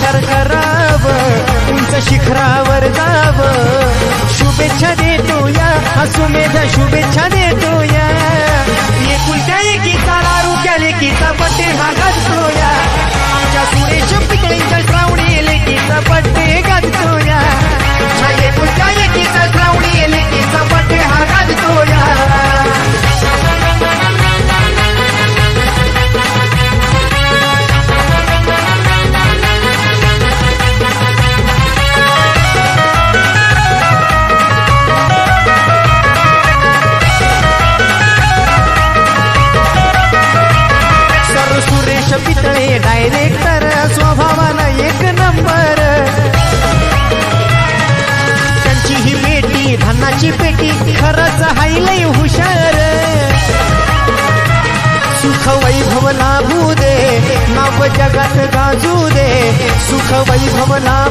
विचार करावं उंच शिखरावर जावं शुभेच्छा देतो या सुमेधा शुभेच्छा देतो या एकुलत्या एकीचा लाडूच्या लेकीचा बड्डे हा गाजतो या आमच्या सुरेश पितळेंच्या श्रावणी लेकीचा बड्डे गाजतो या एकुलत्या एकीचा श्रावणी लेकीचा बड्डे हा गाजतो या सुरेश पितळे डायरेक्टर स्वभावाला एक नंबर त्यांची ही बेटी धनाची पेटी खरंच हायलय हुशार सुख वैभव लाभू दे नाव जगात गाजू दे सुख वैभव लाभू